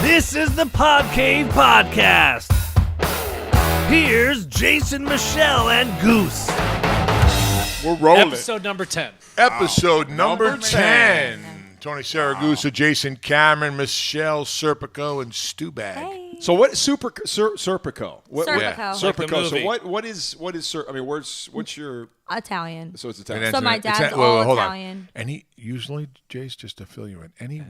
This is the Pod Cave Podcast. Here's Jason, Michelle, and Goose. We're rolling. Episode number 10. Episode number 10. Tony Saragusa, Jason Cameron, Michelle Serpico, and Stu Bag. Hey. So what Serpico? Serpico. Serpico. Like the Serpico. So movie. what is I mean, what's your? Italian. So it's And Italian. So my it's dad's wait, all hold on. Italian. Any usually, Jace, just to fill you in, any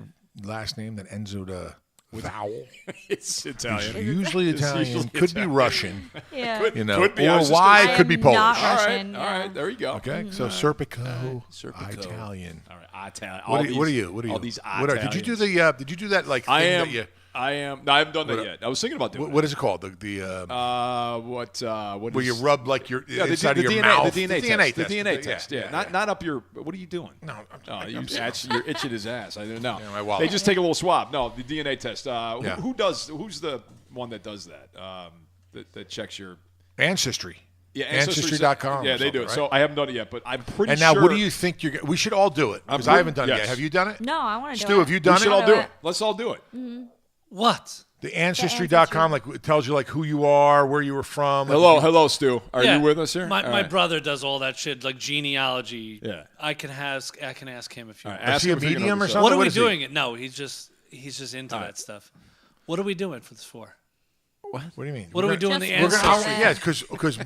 last name that ends with a vowel, It's Italian. usually Italian, usually could be Italian. Russian, Yeah. you know, Could be. I or was just Y gonna- could be I am Polish. not All right. Russian, All yeah. right. There you go. Okay, so Serpico, Serpico. Italian. All right. Italian. What are you? What are you? All these What are, did you do Italians. the? Did you do that like? I thing am. That you, I am. No, I haven't done that What- yet. I was thinking about doing what is it called? What what where you is- rub like your Yeah, inside of your DNA, mouth? the DNA test. Yeah. yeah. Not up your. What are you doing? No, You're itching his ass. I don't know. Yeah, my wallet. They just take a little swab. No, the DNA test. Yeah. Who's the one that does that? That checks your Ancestry. yeah Ancestry.com. Yeah, or they do something, it. right? So I haven't done it yet, but I'm pretty And sure. now, what do you think you're? We should all do it because I haven't done it yes. yet. Have you done it? No, I want to do Stu, it. have you done We should it? all do do it. it. Let's all do it. What? The Ancestry.com, like it tells you like who you are, where you were from. Like, Hello, Stu. Are Yeah. you with us here? My All right. brother does all that shit, like genealogy. Yeah. I can ask him if you All right, want. ask he a him if you can medium or help us out. something? What are What we is he? doing? No, he's just into All right. that stuff. What are we doing for this for? What do you mean? What are we doing? The Just- We're gonna, ancestry. yeah, because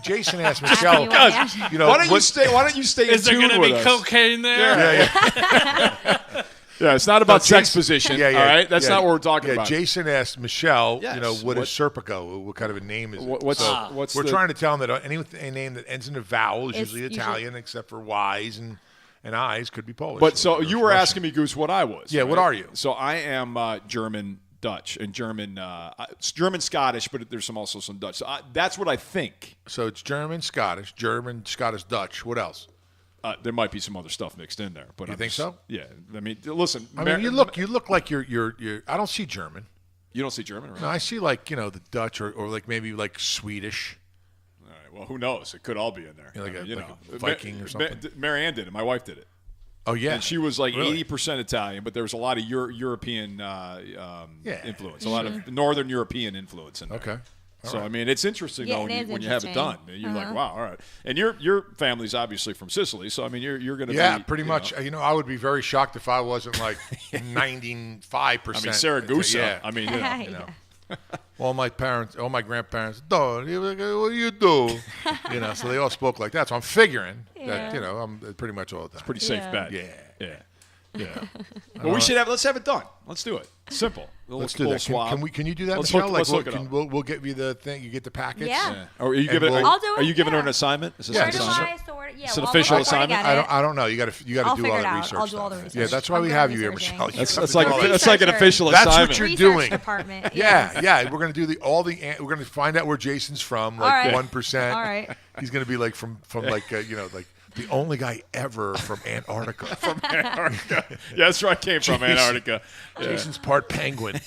Jason asked Michelle. you want You know, Why don't you stay Is there in tune going to be with us? cocaine there? Yeah, it's not about sex Jason- position. Yeah, yeah, all right, that's yeah. not what we're talking Yeah, about. Jason asked Michelle, Yes. you know, what is What- Serpico? What kind of a name is it? What's So what's we're the, trying to tell him that any name that ends in a vowel is It's usually usually- Italian, except for Y's and I's could be Polish. But so or you were Russian. asking me, Goose, what I was. Yeah, what right? are you? So I am German, Dutch, and German. It's German, Scottish, but there's also some Dutch. So that's what I think. So it's German, Scottish, Dutch. What else? There might be some other stuff mixed in there, but You I'm think just- so? Yeah. I mean, listen. I mean, you look like you're. I don't see German. You don't see German, right? No, I see like the Dutch or like maybe like Swedish. All right. Well, who knows? It could all be in there. Yeah, like I mean, a Viking or something. Marianne did it. My wife did it. Oh yeah, And she was like Really? 80% Italian, but there was a lot of European influence, a lot of Northern European influence in there. Okay. So I mean, it's interesting Yeah, though it is when you have it done. interesting. You're like, wow, all right. And your family's obviously from Sicily, so I mean, you're going to Yeah, be pretty much. know. You know, I would be very shocked if I wasn't like 95%. I mean, Saragusa. Yeah. I mean, you know. All my grandparents, what do you do? You know, so they all spoke like that. So I'm figuring that, you know, I'm pretty much all the time. Pretty safe Yeah. bet. Yeah. Yeah. Well, let's have it done. Let's do it. Simple. Let's do that. Can you do that, Let's Michelle? look- let's like, look it up. we'll give you the thing. You get the packets. Yeah. Yeah. Or are you And giving? we'll- I'll do it, Are you giving her yeah. an assignment? Is this Yeah, an Where do assignment? I sort it? Yeah, It's an well, official I'll work assignment? at it. I don't know. You got to I'll do figure all it the out. research. I'll do all the stuff. research. Yeah, that's why I'm we good have at you here, researching. Michelle. You That's have to like do all that. that's like an official That's assignment. what you're Research doing. Department. Yeah, yeah. We're gonna do we're gonna find out where Jason's from, All right. like 1%. All right. He's gonna be like from like like the only guy ever from Antarctica. From Antarctica. Yeah, that's where I came from, Antarctica. Yeah. Jason's part penguin.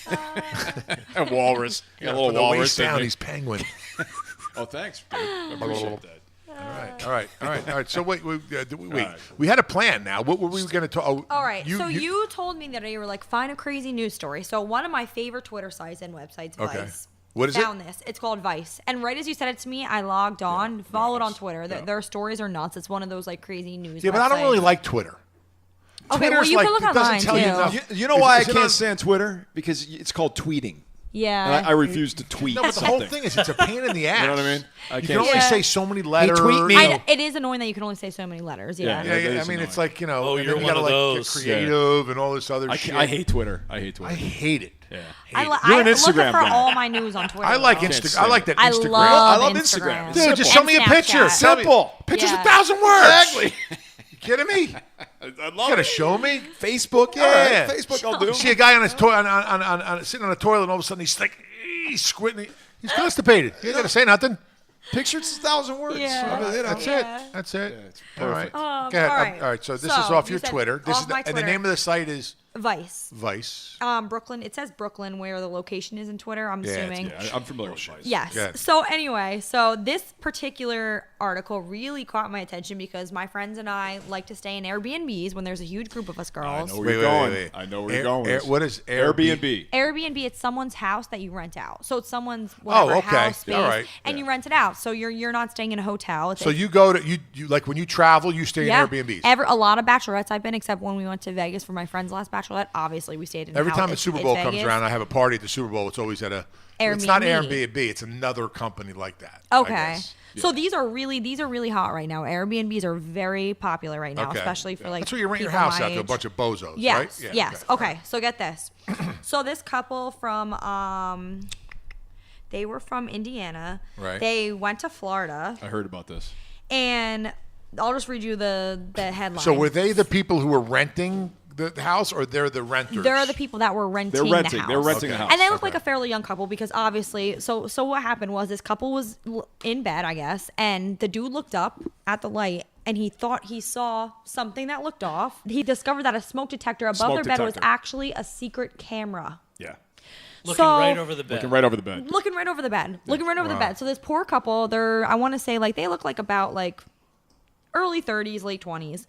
And walrus. Yeah, a From little the walrus. waist down, in he's penguin. Oh, thanks. Dude. I appreciate that. All right. So wait. right. We had a plan. Now, what were we going to talk? Oh, All right. You told me that you were like, find a crazy news story. So one of my favorite Twitter sites and websites, Okay. Vice. What is it? Found this. It's called Vice. And right as you said it to me, I logged on, followed on Twitter. Yeah. Their stories are nuts. It's one of those like crazy news. Yeah, but I don't websites. really like Twitter. Okay, well, Twitter's you like, can look it doesn't online tell too. you enough. You know why I Is it can't on- stand Twitter? Because it's called tweeting. Yeah. And I refuse to tweet No, but the something. whole thing is it's a pain in the ass. You know what I mean? I You can can't- only Yeah. say so many letters. tweet me. you know. It is annoying that you can only say so many letters. Yeah. Yeah. Yeah, That I is mean, it's annoying. like, you know, Oh, and you're then you one gotta of like those. get creative and all this other I shit. hate Twitter. I hate Twitter. I hate it. Yeah. I You're an look Instagram for guy. all my news on Twitter. I like though. Instagram. I like that I Instagram. love, I love Instagram. Instagram. Dude, just And show me a picture. Snapchat. Tell me- Simple. Picture's Yeah. 1,000 words. Exactly. You kidding me? I You love gotta it. show me. Facebook. Yeah. All right. Facebook, I'll do. You see a guy on his sitting on a toilet, and all of a sudden he's squinting. He's constipated. You ain't gotta say nothing. Picture's 1,000 words. Yeah. I mean, you know. That's Yeah. it. That's it. it's all right. perfect. Go ahead. all right. All right. So this So, is off you your said Twitter. This off is my and the Twitter. name of the site is Vice. Vice. Brooklyn. It says Brooklyn where the location is in Twitter. I'm Yeah, it's- assuming. Yeah, I'm familiar with Vice. Yes. Go ahead. So anyway, this particular article really caught my attention because my friends and I like to stay in Airbnbs when there's a huge group of us I girls. know where you're going. I know where you're going with this. What is Airbnb. Airbnb. Airbnb, it's someone's house that you rent out. So it's someone's whatever okay. house space, All right. and you rent it out. So you're not staying in a hotel. So you go to you like when you travel, you stay in Airbnbs. A lot of bachelorettes I've been, except when we went to Vegas for my friend's last bachelorette. Obviously, we stayed in. Every time the Super Bowl comes Vegas. around, I have a party at the Super Bowl. It's always at a. It's not Airbnb. It's another company like that. Okay. I guess. So these are really hot right now. Airbnbs are very popular right now, Okay. especially for like. That's where you rent your people house my out to a age. bunch of bozos, Yes. right? Yes. Okay. So get this. So this couple from they were from Indiana. Right. They went to Florida, I heard about this. and I'll just read you the headline. So were they the people who were renting the house, or they're the renters? They're the people that were renting. They're renting. The house. They're renting the house. And they look like a fairly young couple because obviously, so what happened was this couple was in bed, I guess, and the dude looked up at the light and he thought he saw something that looked off. He discovered that a smoke detector above their bed was actually a secret camera. Yeah. Looking right over the bed. Looking right over the bed. Looking right over the bed. Looking right over the bed. So this poor couple, I want to say like they look like about like early 30s, late 20s.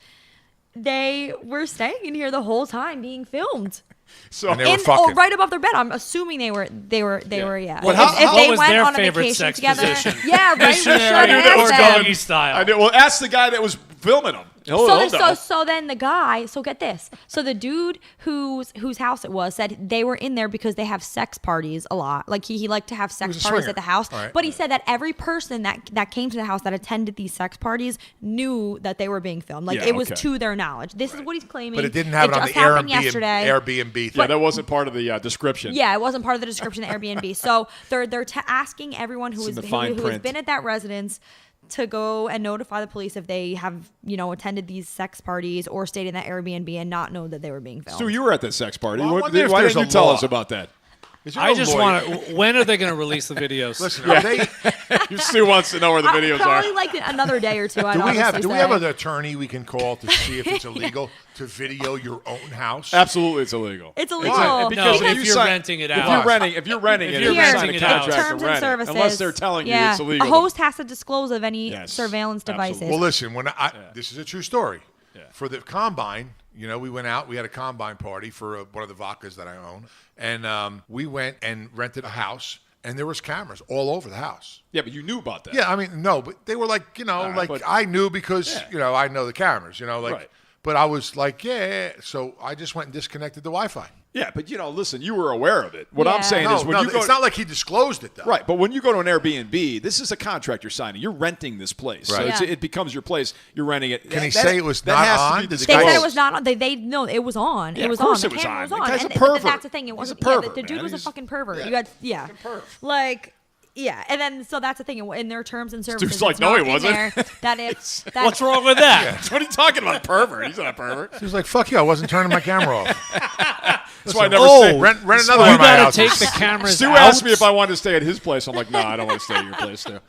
They were staying in here the whole time being filmed. So And they were fucking. right above their bed. I'm assuming they were. Yeah. Well, if how they was went their on a favorite vacation sex together, position? yeah, right. We should Or ask them. doggy style. I did. Well, ask the guy that was filming them. So then the guy. So get this. So the dude whose house it was said they were in there because they have sex parties a lot. Like he liked to have sex was a parties swinger. at the house. All right. But he said that every person that came to the house that attended these sex parties knew that they were being filmed. Like Yeah, it was okay. to their knowledge. This is what he's claiming. But it didn't have it on the just happened Airbnb. yesterday. Airbnb thing. Yeah, that wasn't part of the description. Yeah, it wasn't part of the description of Airbnb. So they're asking everyone who It's in has the fine has print. been at that residence to go and notify the police if they have attended these sex parties or stayed in that Airbnb and not know that they were being filmed. Stu, you were at that sex party. Well, I Why wonder if why there's didn't you a tell law. us about that? Is there I a just lawyer? want to. When are they going to release the videos? Listen, are they? Stu wants to know where the videos Probably are. like another day or two. Do we have an attorney we can call to see if it's illegal to video your own house? Absolutely, it's illegal. It's Why? illegal. Because No, if if you you're sign- renting it If out. you're renting it, If you you're sign renting a it out. contract terms to and rent it. services. Unless they're telling you yeah. it's illegal. A host has to dispose of any Yes, surveillance devices. absolutely. Well, listen. This is a true story. For the combine, we went out. We had a combine party for one of the vodkas that I own, and we went and rented a house, and there was cameras all over the house. Yeah, but you knew about that. Yeah, I mean, no, but they were like, but- I knew because I know the cameras, Right. But I was like, yeah. So I just went and disconnected the Wi-Fi. Yeah, but listen, you were aware of it. What I'm Yeah. saying is when you go, it's not like he disclosed it though. right, but when you go to an Airbnb, this is a contract you're signing. You're renting this place, Right. so Yeah. it becomes your place. You're renting it. Can he That- say it was that not has to on? be Did the They guy said Well, it was not on. They no, it was on. Yeah, It was of course on. it The was camera on. was That on. guy's a And pervert. that's the thing. It He's a wasn't. pervert, the dude man. was a He's- fucking pervert. yeah. You had like. Yeah, and then so that's the thing in their terms and services. Dude's like, it's no, not he in wasn't. there That if that What's wrong with that? What are you talking about? Pervert? He's not a pervert. He was like, "Fuck you! I wasn't turning my camera off." That's why I never Oh, stay. Rent another one You of my got to houses. take the cameras Stu out. asked me if I wanted to stay at his place. I'm like, no, I don't want to stay at your place, Stu.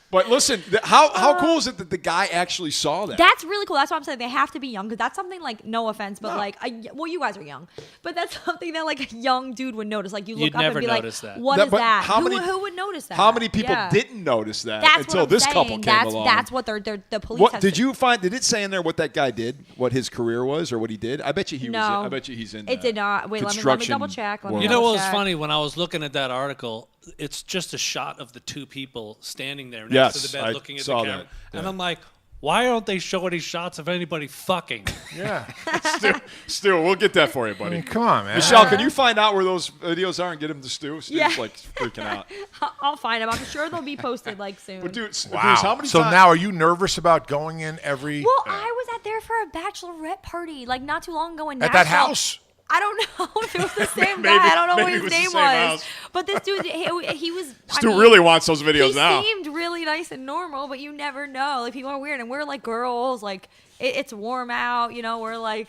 But listen, how cool is it that the guy actually saw that? That's really cool. That's why I'm saying they have to be young because that's something like no offense, but like well, you guys are young, but that's something that like a young dude would notice. Like you look You'd up never and be like, notice that. "What is But that? how Who, many- who would notice that? How many people Yeah. didn't notice that That's until what I'm this saying. couple came along? That's what the police. What has did to- you find? Did it say in there what that guy did? What his career was, or what he did? I bet you he No. was. I bet you he's in. It did not. Wait, let me construction double check. Let me world. You know what was check. funny? When I was looking at that article, it's just a shot of the two people standing there next Yes, to the bed I looking at saw the camera. that. And Yeah. I'm like, why aren't they showing these shots of anybody fucking? Yeah. Stu, we'll get that for you, I buddy. mean, come on, man. Michelle, can you find out where those videos are and get them to Stu? Stu's Yeah. like freaking out. I'll find them. I'm sure they'll be posted like soon. But dude, Wow. Bruce, how many so times? now, are you nervous about going in every Well, I was out there for a bachelorette party like not too long ago in at that Nashville. house? I don't know if it was the same Maybe- guy. I don't know maybe what it his was the name same was. house. But this dude, he was. Stu really wants those videos he now. seemed really nice and normal, but you never know. Like people are weird, and we're like girls. Like it's warm out. We're like,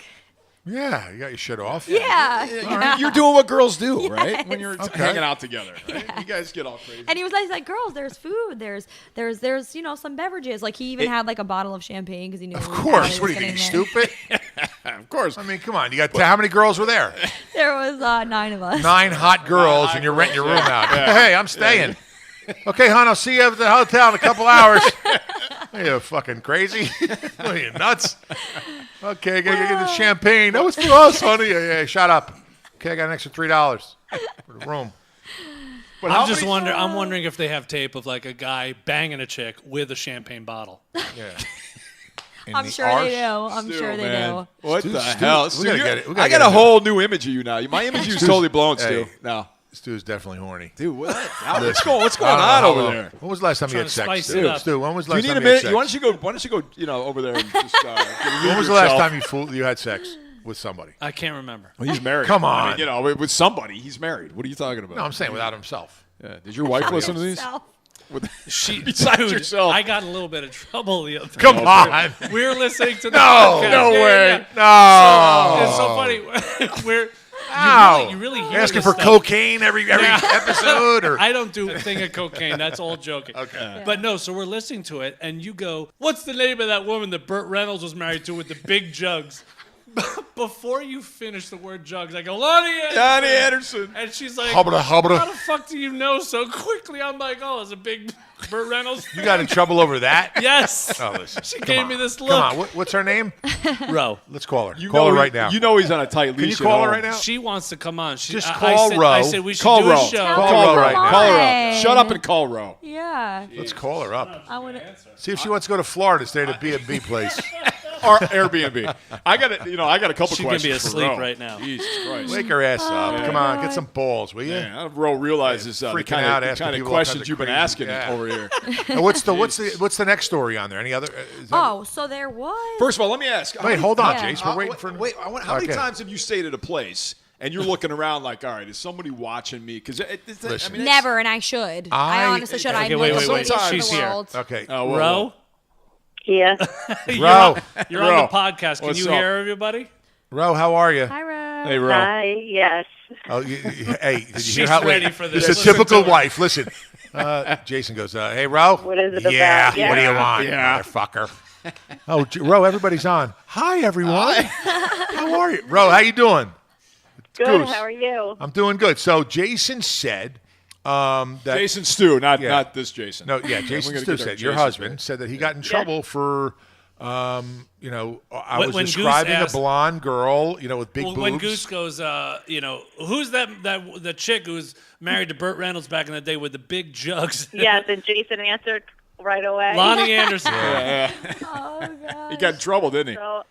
Yeah, you got your shit off. yeah. You're doing what girls do, right? When you're Okay. hanging out together, right? You guys get all crazy. And he was like, he's like, girls, there's food, there's some beverages. Like he even had like a bottle of champagne because he knew. Of course. What are you, stupid? Of course. I mean, come on. You got how many girls were there? There was 9 of us. 9 hot girls, and you're renting your room out. Hey, I'm staying. Okay, hon, I'll see you at the hotel in a couple hours. Are you fucking crazy? What are you, nuts? Okay, I gotta get the champagne. That was for us, honey. Yeah, shut up. Okay, I got an extra $3 for the the room. But I'm wondering if they have tape of like a guy banging a chick with a champagne bottle. Yeah. I'm sure they do. I'm sure they do. What Stu, the Stu, hell? we Stu, gotta get it. We gotta I get got a it. whole new image of you now. My image of you is totally blown, Stu. Hey. No. Stu's definitely horny. Dude, what's going I on don't know over how there? When was the last time you Trying had to sex? spice it up. Stu, when was the Do last you need time a you had minute? sex? Why don't you go, over there and just When was the last time you had sex with somebody? I can't remember. Well, he's married. Come I on. mean, with somebody. He's married. What are you talking about? No, I'm saying without himself. Yeah. Did your wife listen to these? Self. Besides Dude, yourself. I got in a little bit of trouble the other Come day. on. We were listening to the No. podcast. No Yeah, way. yeah. No. It's so funny. We're Ow. you really hear Asking this for stuff. cocaine every episode? Or I don't do a thing of cocaine. That's all joking. Okay. But no, so we're listening to it, and you go, "What's the name of that woman that Burt Reynolds was married to with the big jugs?" Before you finish the word jugs, I go, Lonnie Anderson. And she's like, Hubbada, hubbada. how the fuck do you know so quickly? I'm like, oh, it's a big Burt Reynolds. You got in trouble over that? Yes. Oh, listen. She Come gave on. me this Come look. on. What's her name? Ro. Let's call her. You Call know her right now. You know he's on a tight Can you leash. call at her home. right now? She wants to come on. Just I call said, Ro. I said we should Call do Ro. a show. Call Ro right now. Call her Hey. up. Shut up and call Ro. Yeah. Let's call her up. I would. See if she wants to go to Florida, stay at a B&B place. Or Airbnb. I got a couple She can questions be for asleep Ro. right now. Jesus Christ. Wake her ass up. Come on, get some balls, will you? Yeah, Ro realizes the Freaking kind out, of asking people all questions kinds of you've been crazy- asking yeah. over here. And what's the next story on there? Any other? Is that- Oh, so there was. First of all, let me ask. Wait, hold on, Yeah. Jace. We're waiting for. How many Okay. times have you stayed at a place and you're looking around like, all right, is somebody watching me? Because Listen. Never, and I should. I honestly should. Okay, I'm wait, like wait, the wait. ladies She's in the here. world. Okay. Ro, Yeah. Ro, you're on Ro. the podcast. Can What's you up? hear everybody? Ro, how are you? Hi, Ro. Hey, Ro. Hi. Yes. Oh, hey, did you She's hear how? ready for this. It's a Listen typical to her. wife. Listen, Jason goes, "Hey, Ro. What is it Yeah. about? Yeah. What do you want, Yeah. motherfucker?" Oh, Ro, everybody's on. Hi, everyone. How are you, Ro? How you doing? Good. Goose. How are you? I'm doing good. So Jason said that. Jason Stew, not this Jason. No, yeah, We're Jason gonna Stu get our said your Jasons husband right. said that he got in trouble for. I When- was when Goose describing asked- a blonde girl, with big Well, boobs. when Goose goes, who's the chick who was married to Burt Reynolds back in the day with the big jugs? Yes, and Jason answered right away. Lonnie Anderson. Oh, God. He got in trouble, didn't he? So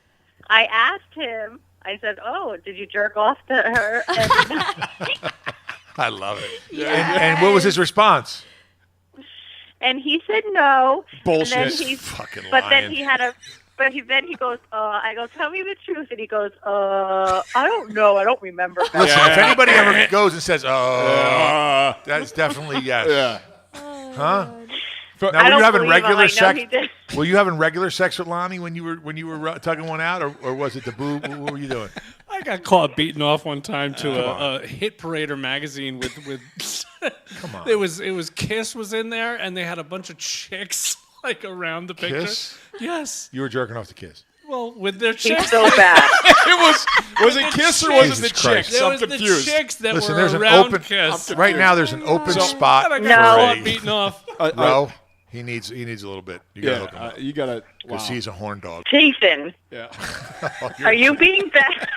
I asked him, I said, oh, did you jerk off to her? I love it. And what was his response? And he said no. Bullshit. And then Fucking but lying. then he had a. But then he goes, I go, tell me the truth. And he goes, I don't know. I don't remember. Listen, Yeah. if anybody ever goes and says, that's definitely yes. Yeah. Huh? But- Now, I were don't you having believe him. regular I know sex? he did. Were you having regular sex with Lonnie when you were tugging one out, or was it the boob? What were you doing? I got caught beating off one time to a Hit Parader magazine with Come on. it was Kiss was in there and they had a bunch of chicks like around the picture. Kiss? Yes. You were jerking off the Kiss. Well, with their He's chicks. so bad. Was it Kiss or was it the Jesus Christ. chicks? There I'm was confused. the chicks that Listen, were there's an around open Kiss. right now. There's an open spot. And I No. got for caught a beating off. Ro. He needs a little bit. You gotta hook him Yeah, up you gotta. Wow. because he's a horn dog. Jason, Yeah. are you being bad?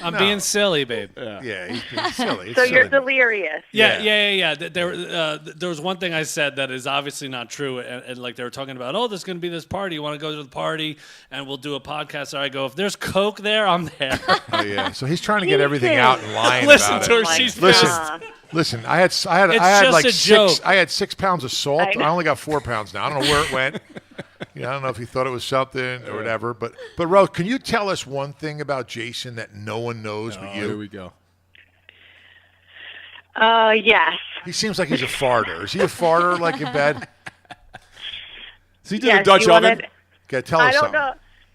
I'm being silly, babe. Yeah, he's being silly. It's So you're silly. delirious. Yeah. There was one thing I said that is obviously not true, and like they were talking about, oh, there's going to be this party. You want to go to the party, and we'll do a podcast. So I go, if there's Coke there, I'm there. Oh yeah. So he's trying to get everything out and lying Listen about to her. it. She's Listen. pissed. Listen, I had It's like just a joke. I had 6 pounds of salt. I know. I only got 4 pounds now. I don't know where it went. I don't know if he thought it was something or whatever. But Ro, can you tell us one thing about Jason that no one knows but Here you? we go. Yes. He seems like he's a farter. Is he a farter like in bed? Is he doing Yes, a Dutch you oven? wanted- Okay, tell I us don't something. know.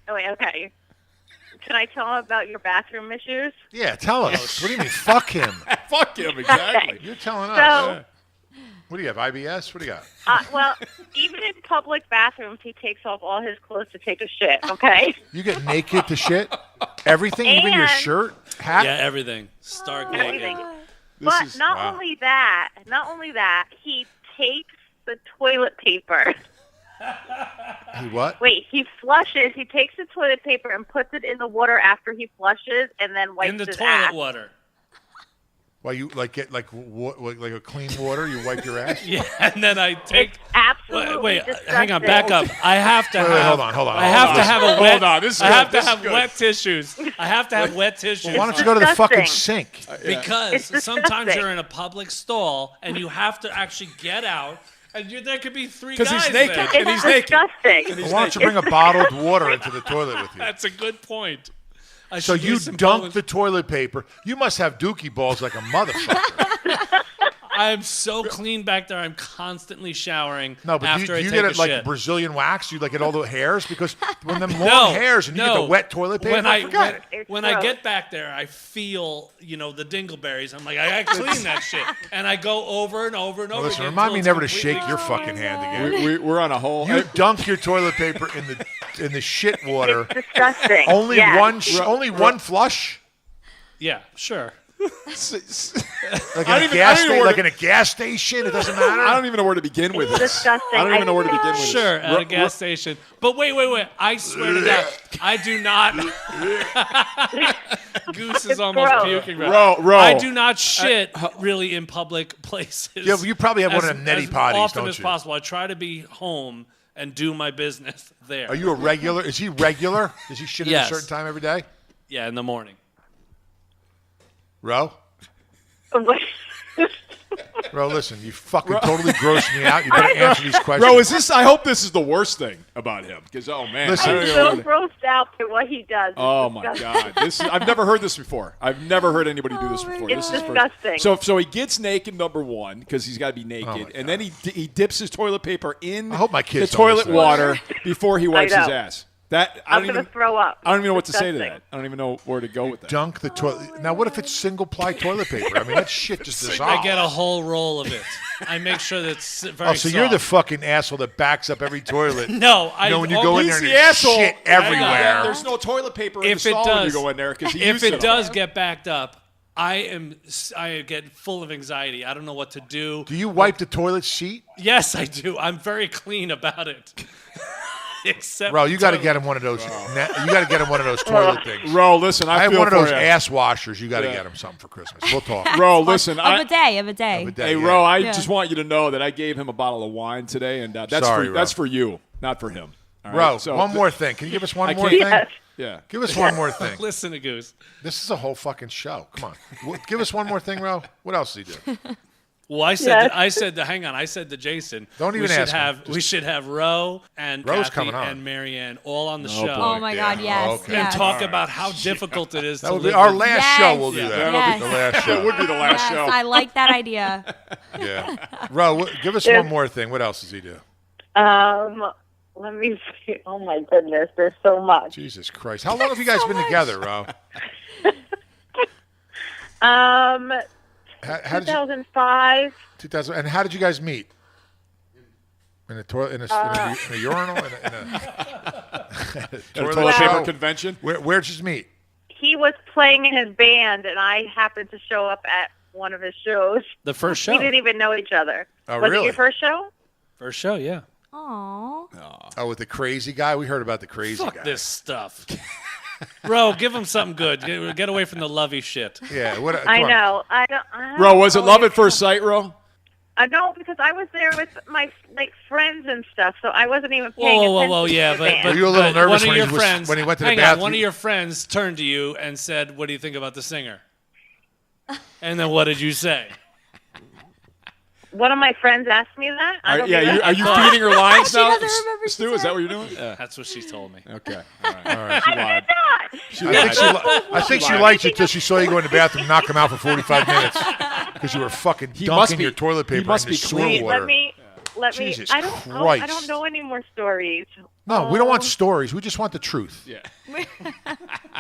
Oh, wait, okay. Can I tell him about your bathroom issues? Yeah, tell us. What do you mean? Fuck him. Fuck him, exactly. You're telling us. So, What do you have? IBS? What do you got? well, even in public bathrooms, he takes off all his clothes to take a shit, okay? You get naked to shit? Everything, even your And- shirt, hat? Yeah, everything. Stark naked. Everything. This But is- not wow. only that, he takes the toilet paper. He what? Wait, he takes the toilet paper and puts it in the water after he flushes and then wipes In the his toilet ass. water. Why you get like a clean water? You wipe your ass? Yeah, and then I take. It's absolutely Wait, disgusting. hang on, back up. I have to Wait, have. hold on. I have to have a wet. Hold on, this is I have good. to This is have good. wet tissues. I have to have wet tissues. Why don't you go to the fucking Disgusting. sink? Because It's sometimes disgusting. you're in a public stall and you have to actually get out, and there could be three 'Cause guys he's naked. there. And It's he's naked. disgusting. Why don't you bring a bottled water into the toilet with you? That's a good point. I So should you use some dunk Polish- the toilet paper. You must have dookie balls like a motherfucker. I'm so clean back there. I'm constantly showering. No, but after do I you take get a it like shit. Brazilian wax? You like get all the hairs because when them long No, hairs and you get no. the wet toilet paper. When I forget it. It's when I gross. get back there, I feel the dingleberries. I'm like, I gotta clean that shit, and I go over and over and over. Listen, again remind me until never to it's shake completely your clean. fucking hand again. We're on a whole. You dunk your toilet paper in the shit water. It's disgusting. Only Yes. one flush. Yeah, sure. Like I in don't a even- gas I don't even station. know Like where in a gas station. It doesn't matter. I don't even know where to begin with It's this. disgusting. I don't even know where to begin with this. Sure, at a gas station. But wait. I swear to God, I do not. Goose is almost gross. puking right now. Ro, I do not shit really in public places. Yeah, but you probably have one as- of them neti as potties, often don't as you? possible. I try to be home and do my business there. Are you a regular? Is he regular? Does he shit Yes. at a certain time every day? Yeah, in the morning. Ro? What? Bro, listen, you fucking totally grossed me out. You better answer these questions. Bro, is this? I hope this is the worst thing about him. Because man, Listen. I don't I'm even so know where to- grossed out by what he does. It's Oh my disgusting. God! I've never heard this before. I've never heard anybody do this before. It's This is disgusting. So he gets naked, number one, because he's got to be naked, Oh my and then he dips his toilet paper in I hope my kids the don't toilet listen to water before he wipes his know. ass. That I'm gonna throw up. I don't even know what to say to Disgusting. that. I don't even know where to go with that. Dunk the toilet. Now, what if it's single ply toilet paper? I mean, that shit just dissolves. I get a whole roll of it. I make sure that it's very Oh, so you're the soft. fucking asshole that backs up every toilet. No, I. You know, when you go in He's there and the there's asshole. shit Hang on. everywhere. There's no toilet paper in If the it stall when you does- go in there because he if used it all. does get backed up, I get full of anxiety. I don't know what to do. Do you wipe the toilet seat? Yes, I do. I'm very clean about it. Except Bro, you got to toilet. get him one of those. You got to get him one of those toilet things. Ro, listen, I I have feel one of for those you. ass washers. You got to Yeah. get him something for Christmas. We'll talk. Ro, listen, A bidet. Hey, Yeah. Ro, I Yeah. just want you to know that I gave him a bottle of wine today, and that's Sorry, for Ro. that's for you, not for him. All Bro, right? So one more thing. Can you give us one I more can't- thing? Yes. Yeah. Give us one more thing. Listen to Goose. This is a whole fucking show. Come on. Give us one more thing, Ro. What else did he do? Well, I said, hang on. I said to Jason, Don't even we should ask him. have we should have Ro and Ro's Kathy coming on. and Marianne all on the Oh, show boy. Oh my God, Yeah, yes. okay. and yes. talk about how difficult it is That to would be live our with- last Yes. show. We'll do Yeah. that. Yes. The last That show. would be the last Yes, show. I like that idea. Yeah. Ro, give us There's- one more thing. What else does he do? Let me see. Oh my goodness, there's so much. Jesus Christ. How long have you guys been together, Ro? How did you, 2005. 2000, and how did you guys meet? In a toilet, in a urinal, in a At a toilet toilet paper show? convention. Where'd you meet? He was playing in his band, and I happened to show up at one of his shows. The first We show. didn't even know each other. Oh, was really? it your first show? First show, yeah. Aww. Oh, with the crazy guy? We heard about the crazy Fuck guy. this stuff. Ro, give him something good. Get away from the lovey shit. Yeah. What, come I on. know. I don't Ro, was it know. love at first sight, Ro? No, because I was there with my friends and stuff, so I wasn't even Whoa, paying whoa, attention. whoa, yeah, to the but band. Were you a little but nervous one of when your he was- friends, when he went to the hang on, bathroom? one of your friends turned to you and said, "What do you think about the singer?" And then what did you say? One of my friends asked me that. I don't do that. Are you feeding her lines She now, doesn't remember she Stu? Is said. that what you're doing? Yeah. That's what she told me. Okay. All right. All right. She lied. She I think she liked you until she saw you go in the bathroom and knock him out for 45 minutes because you were fucking He must dunking be- your toilet he paper must in be the sewer clean. water. Let me. Jesus I don't Christ. know any more stories. No, we don't want stories. We just want the truth. Yeah.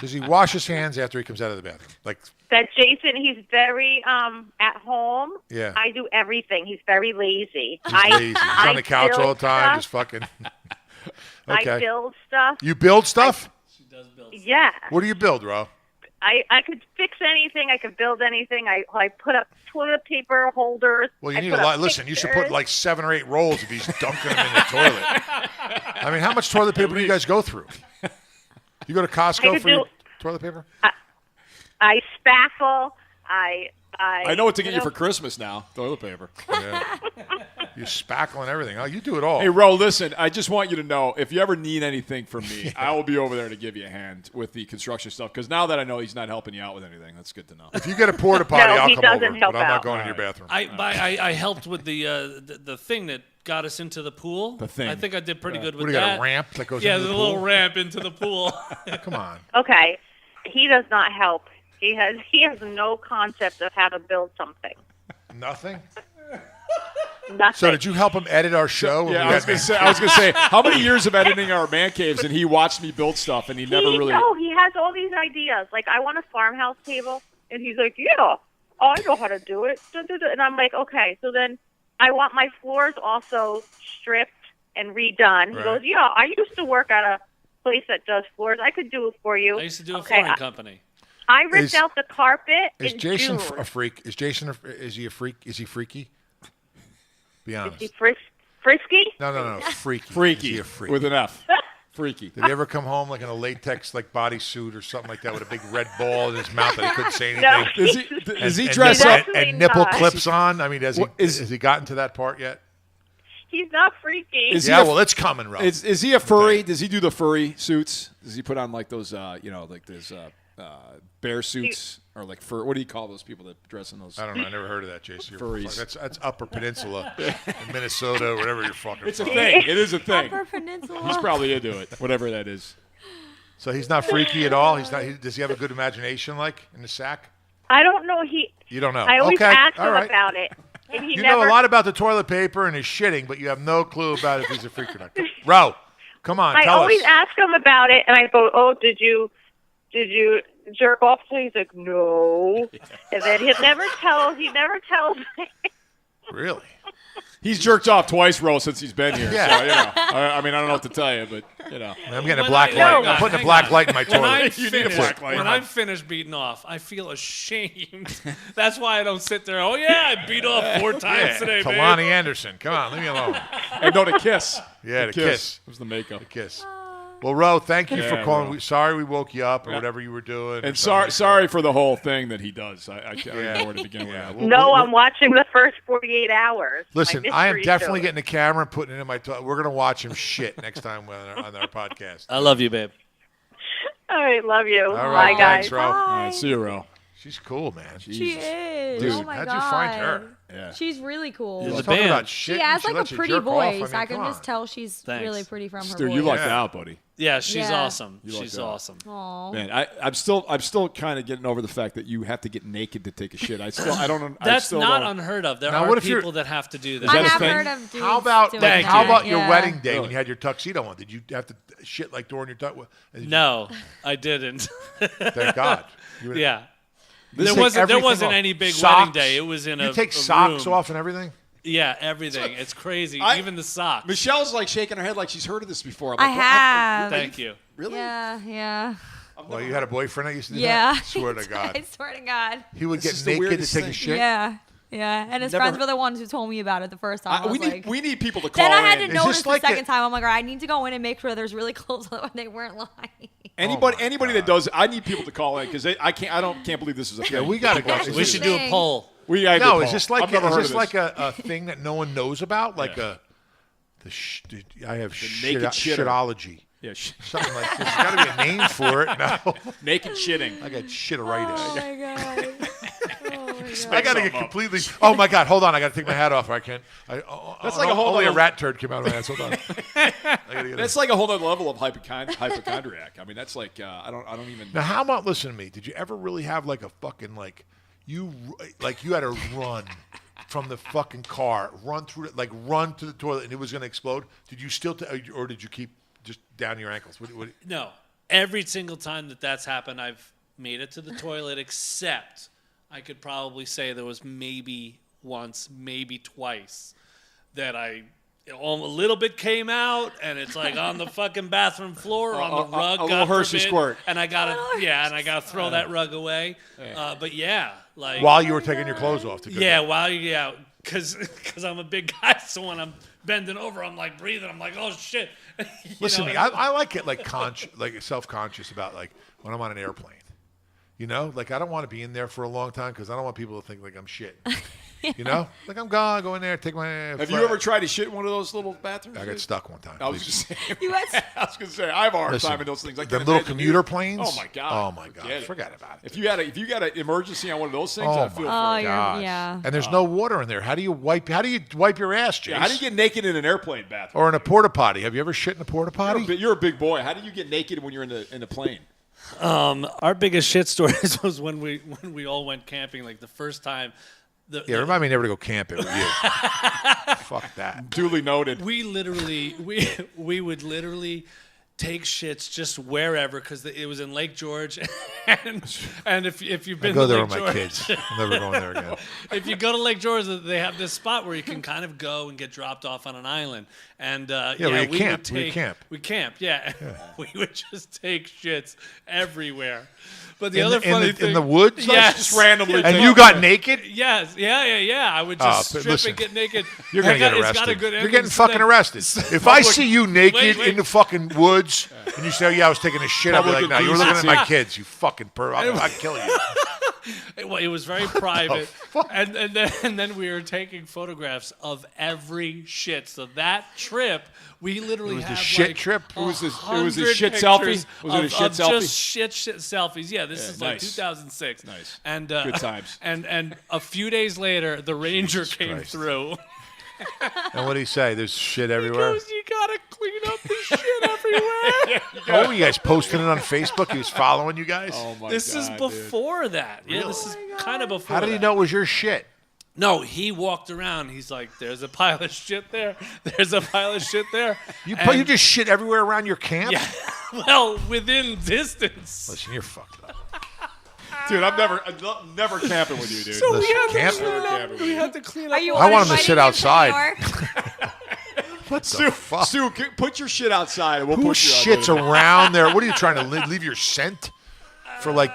Does he wash his hands after he comes out of the bathroom? Like, That Jason, he's very at home. Yeah. I do everything. He's very lazy. he's lazy. He's on the couch all the time, just Stuff. fucking. I Okay. build stuff. You build stuff? She does build. Yeah. What do you build, Ro? I could fix anything. I could build anything. I put up toilet paper holders. Well, you I need put a up lot. Listen, you should put pictures. like 7 or 8 rolls if he's dunking them in the toilet. I mean, how much toilet paper do you guys go through? You go to I Costco could for your do- toilet paper? I spackle. I Bye. I know what to get you for Christmas now. Toilet paper. Yeah. You spackle and everything. Oh, you do it all. Hey, Ro, listen, I just want you to know, if you ever need anything from me, I will be over there to give you a hand with the construction stuff, because now that I know he's not helping you out with anything, that's good to know. If you get a porta potty, No, I'll he come over. doesn't help But I'm not out. going in your bathroom. I helped with the thing that got us into the pool. The thing. I think I did pretty good with What do you that. got, a ramp that goes Yeah, into there's the a pool? little ramp into the pool. Come on. Okay, he does not help. He has no concept of how to build something. Nothing? Nothing. So did you help him edit our show? Yeah, I was gonna say, how many years of editing our man caves, and he watched me build stuff, and he never really. No, he has all these ideas. Like, I want a farmhouse table, and he's like, yeah, I know how to do it. And I'm like, okay. So then I want my floors also stripped and redone. He Right. goes, yeah, I used to work at a place that does floors. I could do it for you. I used to do a Okay, flooring company. I ripped Is- out the carpet Is in Jason June. a freak? Is Jason is he a freak? Is he freaky? Be Is honest. he frisky? No. Freaky. Freaky. Is he a freak? With an F. Freaky. Did he ever come home like in a latex like bodysuit or something like that with a big red ball in his mouth that he couldn't say No. anything? Does he And- dress and, up? He's and nipple not. clips on? I mean, has he gotten to that part yet? He's not freaky. Is he Yeah, a- well, it's coming, Ralph. Is he a furry? Does he do the furry suits? Does he put on like those, like those bear suits or like fur? What do you call those people that dress in those? I don't know. I never heard of that, Jason. Furries. That's Upper Peninsula in Minnesota or whatever you're fucking It's a from. thing. It is a thing. Upper Peninsula. He's probably into it, whatever that is. So he's not freaky at all? He's not. Does he have a good imagination like in the sack? I don't know. You don't know. I always Okay. ask All him right. about it. And he You never, know a lot about the toilet paper and his shitting, but you have no clue about if he's a freak or not. Ro, come on, I tell always us. ask him about it, and I go, "Oh, did you jerk off?" So he's like, "No," and then he never tells me. Really? He's jerked off twice, Ro, since he's been here. Yeah. So, I mean, I don't know what to tell you, but, I'm getting a When black I- light. hang on, I'm putting a hang black on. light in my When I'm toilet. finished, light. when I'm finished beating off, I feel ashamed. That's why I don't sit there. Oh yeah, I beat off 4 times today, babe. Talani Anderson. Come on, leave me alone. And no, to kiss. Yeah, the kiss. It was the makeup. Kiss. Well, Ro, thank you for Yeah, calling. Ro. Sorry we woke you up or Yeah. whatever you were doing. And sorry for the whole thing that he does. I don't know where to begin with. Yeah, that. well, No, I'm watching the first 48 hours. Listen, My I am mystery definitely show. getting the camera and putting it in my toilet. We're going to watch him shit next time on our podcast. I love you, babe. All right, love you. All right, Bye, guys. thanks, Ro. All right, see you, Ro. She's cool, man. She is. Dude, oh my how'd god. you find her? Yeah. She's really cool. She's a Talking band. about shit. She has like a lets you pretty jerk off. voice. I mean, I can come just on. tell she's Thanks. really pretty from her Stu, voice. you lucked Yeah. out, buddy. Yeah, she's Yeah. awesome. You like She's that. awesome. Aw. Man, I'm still kind of getting over the fact that you have to get naked to take a shit. I don't. I That's still not don't- unheard of. There Now, are what if you're- people that have to do that. that I a have thing? heard of dudes How about doing Thank that. how about your Yeah. wedding day Really? when you had your tuxedo on? Did you have to shit like during your tuxedo? No, I didn't. Thank God. You- Yeah. You There take wasn't everything off. any big Socks. wedding day. It was in You a take a socks room. off and everything. Yeah, everything. It's crazy. I- Even the socks. Michelle's like shaking her head like she's heard of this before. I'm I like, what? have. Thank you. Really? Yeah. Well, you had a boyfriend that used to do Yeah. that? Swear to God. I swear to God. He would This get is the naked to weirdest take a thing. shit. Yeah. And his Never- friends were the ones who told me about it the first time. I was like, we need people to call then I had in. to Is notice this the like second a- time. I'm like, all right, I need to go in and make sure there's really close when they weren't lying. Anybody that does, I need people to call in because I can't believe this is a thing. Yeah, we got to go. Is We this- should do a Thing. poll. We gotta No, do is Paul. this like I've never is heard this of like a thing that no one knows about? Like Yeah. I have naked shitter. shitology. Yeah, Something like there's got to be a name for it. No, naked shitting. I got shitteritis. Oh my God. Oh my God. I got to something get up. completely. Oh my God! Hold on, I got to take my hat off. Or I can't. That's like a whole only a other- rat turd came out of my ass. Hold on. I gotta get That's like a whole other level of hypochondriac. I mean, that's like I don't even. Now, how about listen to me? Did you ever really have like a fucking you had to run from the fucking car, run through it, run to the toilet, and it was going to explode? Did you still, or did you keep just down your ankles? What, No. Every single time that's happened, I've made it to the toilet, except I could probably say there was maybe once, maybe twice, that a little bit came out, and it's like on the fucking bathroom floor, or on the rug. a little God Hershey forbid, squirt. and I gotta throw that rug away. But yeah, like while you were taking your clothes off? because I'm a big guy, so when I'm bending over, I'm like breathing. I'm like, oh shit. You Listen know, to me. I like it self-conscious about when I'm on an airplane. You know, like I don't want to be in there for a long time because I don't want people to think like I'm shit. You know, like I'm gone, go in there, take my. Have you ever tried to shit in one of those little bathrooms? I got stuck one time. I was just saying. What? I was gonna say I have a hard time in those things. Like the little commuter planes. Oh my god. Oh my god. Forget about it. If you got an emergency on one of those things, Oh I feel my for you. gosh. yeah. And there's no water in there. How do you wipe your ass, Jace? Yeah, how do you get naked in an airplane bathroom? Or in a porta potty? Have you ever shit in a porta potty? You're a big boy. How do you get naked when you're in the plane? Our biggest shit stories was when we all went camping, like the first time. Remind me never to go camping with you. Fuck that. Duly noted. We literally we would literally take shits just wherever because it was in Lake George, and if you've been I go to there Lake with my George, kids. I'm never going there again. if you go to Lake George, they have this spot where you can kind of go and get dropped off on an island, and we we camp. would take, We camp. we camp, yeah. We would just take shits everywhere. But the other funny thing in the woods, yes, just randomly. and you got naked. yes, yeah. I would just strip listen, and get naked. You're gonna get It's arrested. got a good You're getting entrance fucking thing. arrested. If I see you naked Wait. in the fucking woods and you say, "Oh, yeah, I was taking a shit," I'll be like, "No, you were looking at my kids. You fucking perv. I'll kill you." It was very private, and then we were taking photographs of every shit. So that trip, we literally It was the have shit like trip? It was this 100 shit pictures selfie? Was it a of- shit of selfie? Just shit selfies. Yeah, this is like nice. 2006. Nice. And Good times. And a few days later, the ranger Jesus came Christ. through. And what did he say? There's shit everywhere. Goes, you gotta clean up the shit everywhere. Oh, you guys posting it on Facebook? He was following you guys? Oh my This is God, before that. Yeah, this is kind of before. How did he that. know it was your shit? No, he walked around. He's like, "There's a pile of shit there. There's a pile of shit there." You And- just shit everywhere around your camp? Yeah. Well, within distance. Listen, you're fucked up. dude. I'm never camping with you, dude. So we Listen, had, to camp- clean up, we had to clean up. Are you I want him to inviting sit to outside. New York? What the fuck? Stu, put your shit outside and we'll Who put you shits around there? What are you trying to leave your scent? For like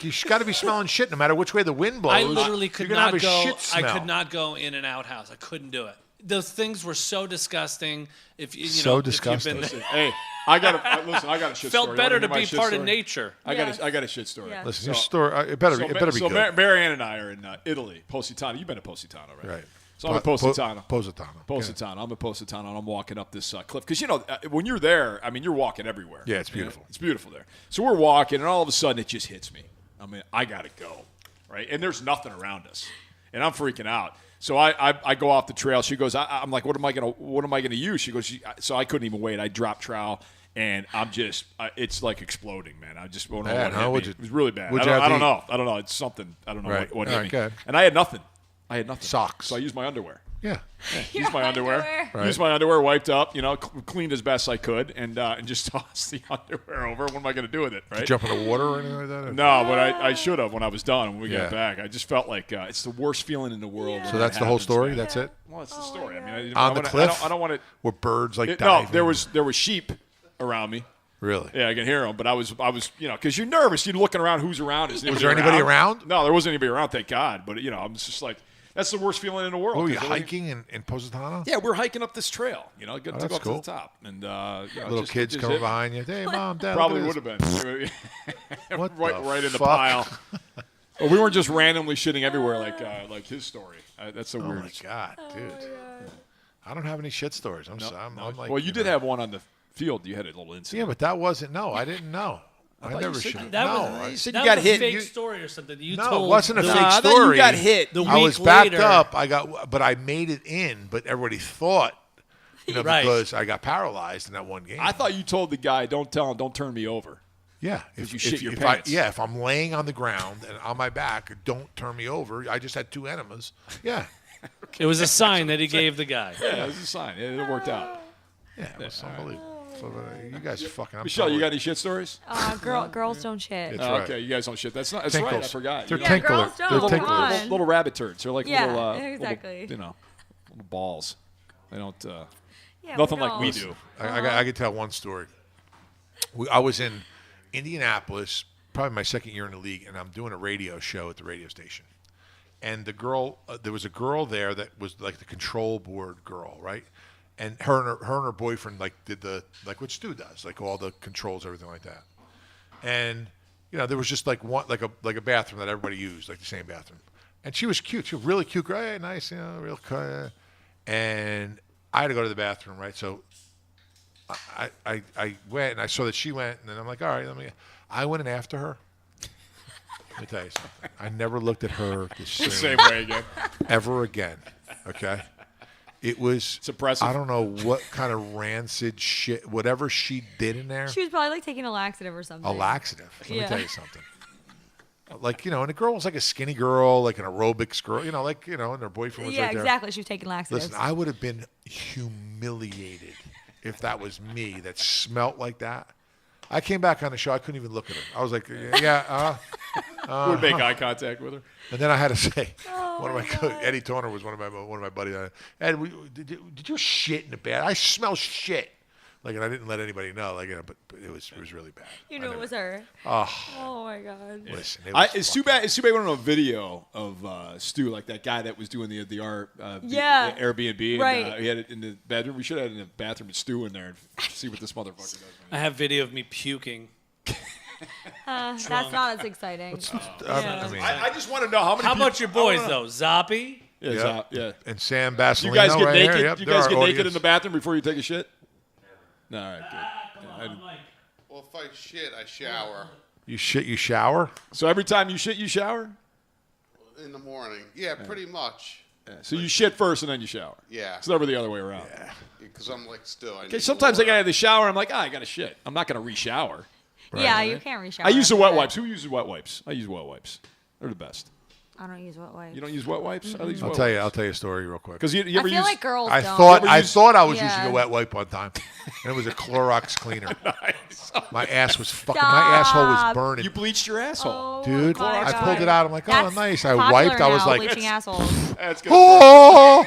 you got to be smelling shit no matter which way the wind blows. I literally could you're gonna not have a go. shit I smell. could not go in an outhouse. I couldn't do it. Those things were so disgusting. If you So know, disgusting. If you've been Hey, I got a shit felt story. better You to wanna hear my be shit part story? of nature. I Yes. got a shit story. Yeah. Listen, your story. It better be So good. Marianne and I are in Italy, Positano. You've been to Positano, right? Right. So I'm in Positano. Positano. Positano. I'm in Positano, and I'm walking up this cliff. Because, when you're there, I mean, you're walking everywhere. Yeah, it's beautiful. It's beautiful there. So we're walking, and all of a sudden, it just hits me. I mean, I got to go, right? And there's nothing around us. And I'm freaking out. So I go off the trail. She goes, I'm like, what am I gonna use? She goes, so I couldn't even wait. I dropped trowel, and I'm just, it's like exploding, man. I just don't know Bad, what huh? hit me. It was really bad. What'd you have I to don't eat? know. I don't know. It's something. I don't know Right. what All hit right, me. good. And I had nothing. Socks. So I used my underwear. Yeah. Used my underwear. Right. Used my underwear, wiped up, cleaned as best I could, and just tossed the underwear over. What am I going to do with it, right? Jump in the water or anything like that? No, but I should have when I was done. When we Yeah. got back, I just felt like it's the worst feeling in the world. when So that's that the whole happens, story? man. That's it? Well, it's the story. I mean, On the cliff? I don't want Were birds like to. No, diving? there was sheep around me. Really? Yeah, I can hear them, but I was, because you're nervous. You're looking around. Who's around? Is Was there anybody around? No, there wasn't anybody around. Thank God. But I'm just like, that's the worst feeling in the world. Oh, you 'cause everything- hiking in Positano? Yeah, we're hiking up this trail. Good to that's go up cool. to the top, and Little kids coming behind you. Hey, Mom, Dad. Probably look would at have this. been What right the in the fuck? pile. Well, we weren't just randomly shitting everywhere like his story. That's a Oh, weird. my God, dude. I don't have any shit stories. I'm like, Well, you did have one on the field. You had a little Yeah, incident. but that wasn't. No, I didn't know. I thought never you said should. you- That No, was, I- said that you got was a hit. fake story or something. You No, told it wasn't a the- fake I thought story. you got hit. The I was week backed later- up. But I made it in. But everybody thought, Right. because I got paralyzed in that one game. I thought you told the guy, "Don't tell him, don't turn me over." yeah, you shit your pants. if I'm laying on the ground and on my back, don't turn me over. I just had 2 enemas. Yeah, It was a sign that he gave the guy. Yeah, it was a sign. It worked out. yeah, it was unbelievable. So, you guys are fucking. I'm Michelle, you totally- got any shit stories? Girls don't shit. That's right. Okay, you guys don't shit. That's right. I Tinkles. forgot. They're You- Yeah, tinkler. girls don't. They're Come tinklers. on. little rabbit turds. They're like Yeah, little, exactly. little balls. They don't. Yeah, Nothing we're like we girls. do. I could tell one story. I was in Indianapolis, probably my second year in the league, and I'm doing a radio show at the radio station. And the girl, there was a girl there that was like the control board girl, right? And her and her boyfriend did the what Stu does, like all the controls, everything like that. And there was just like one, like a bathroom that everybody used, like the same bathroom. And she was cute. She was really cute girl. Hey, nice, real cute. And I had to go to the bathroom, right? So I went and I saw that she went, and then I'm like, all right, I went in after her. Let me tell you something. I never looked at her the Same way again. ever again. Okay? It's impressive. I don't know what kind of rancid shit, whatever she did in there. She was probably like taking a laxative or something. A laxative. Let me Yeah. tell you something. Like, and the girl was like a skinny girl, like an aerobics girl, and her boyfriend was Yeah, right there. exactly. She was taking laxatives. Listen, I would have been humiliated if that was me that smelt like that. I came back on the show. I couldn't even look at her. I was like, Would make eye contact with her. And then I had to say, Eddie Toner was one of my buddies. Ed, did you shit in the bed? I smell shit. Like, and I didn't let anybody know. Like, but it was really bad. You knew it was her. Oh my God. Listen, It's too bad. It's too bad we don't know a video of Stu, like that guy that was doing the Airbnb. Right. And, he had it in the bedroom. We should have had it in the bathroom with Stu in there and see what this motherfucker does. I have video of me puking. That's not as exciting. I just want to know how many. How about your boys though? Zoppy? Yeah. And Sam You Basilino guys get right naked. here. Yep, You there guys are get naked audience. in the bathroom before you take a shit. No, all right, good. Well, if I shit, I shower You shit, you shower? So every time you shit, you shower. in the morning. Yeah, pretty much. Yeah. So you shit first and then you shower. Yeah. It's never the other way around. Because I'm like still. Okay. Sometimes I gotta have the shower. I'm like, I gotta shit. I'm not gonna re-shower. Yeah, you can't reshower. I use the after wet that. wipes. Who uses wet wipes? I use wet wipes. They're the best. I don't use wet wipes. You don't use wet wipes? I use I'll wet tell you. wipes. I'll tell you a story real quick. Because you I ever feel use? like girls I don't. thought Never used- I was Yeah. using a wet wipe one time, and it was a Clorox cleaner. My ass was fucking. My asshole was Stop. burning. You bleached your asshole. Oh, Dude, my I God. pulled it out. I'm like, oh, That's nice. I popular wiped. I was now, like, bleaching assholes. That's good. oh,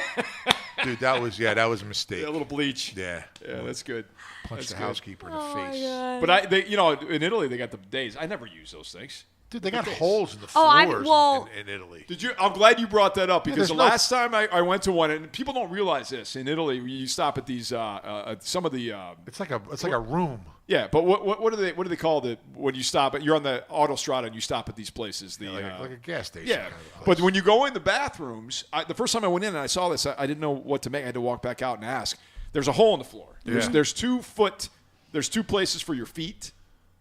dude, that was a mistake. A little bleach. Yeah, Yeah, that's good. punched the good. housekeeper in the Oh face. But in Italy, they got the days. I never use those things. Dude, they got holes in the Oh, floors in Italy. Did you? I'm glad you brought that up because there's the no- last time I went to one, and people don't realize this in Italy, you stop at these some of the It's like a room. yeah. But what do they call it when you stop at? You're on the autostrada and you stop at these places. Like a gas station. Yeah, kind of place. but when you go in the bathrooms, the first time I went in and I saw this, I didn't know what to make. I had to walk back out and ask. There's a hole in the floor. There's 2 foot. There's 2 places for your feet.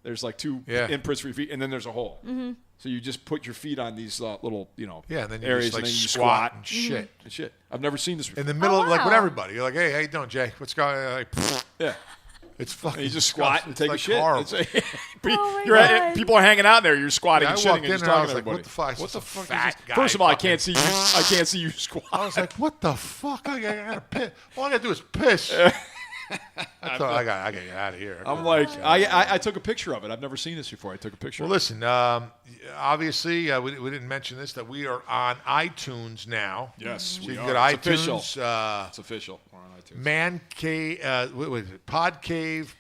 There's like 2 imprints for your feet, and then there's a hole. Mm-hmm. So you just put your feet on these little, and then you areas, just like and then you squat and shit. and shit. I've never seen this before. In the middle, Oh, like with wow. everybody, you're like, "Hey, how you doing, Jay? What's going on?" Like, Yeah, it's fucking. and you just squat and take it's a shit. Horrible. It's- Oh my you're God. people are hanging out there. You're squatting Yeah, and I shitting walked and in just there, I talking was to like, everybody. "What the fuck? What the Just a fuck fat is this? guy First of all, I fucking- can't see you. I can't see you squat. I was like, "What the fuck? I gotta piss. All I gotta do is piss." That's all I gotta get out of here. I'm like, I took a picture of it. I've never seen this before. I took a picture. Well, of it. listen. Obviously, we didn't mention this that we are on iTunes now. Yes, so we you are. can go to It's iTunes. official. It's official. We're on iTunes. Man Cave. What is it? Pod Cave.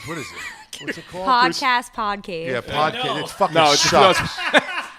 What is it? What's it called? Podcast Podcave. Yeah, Pod Cave. It's fucking No, it's sucks.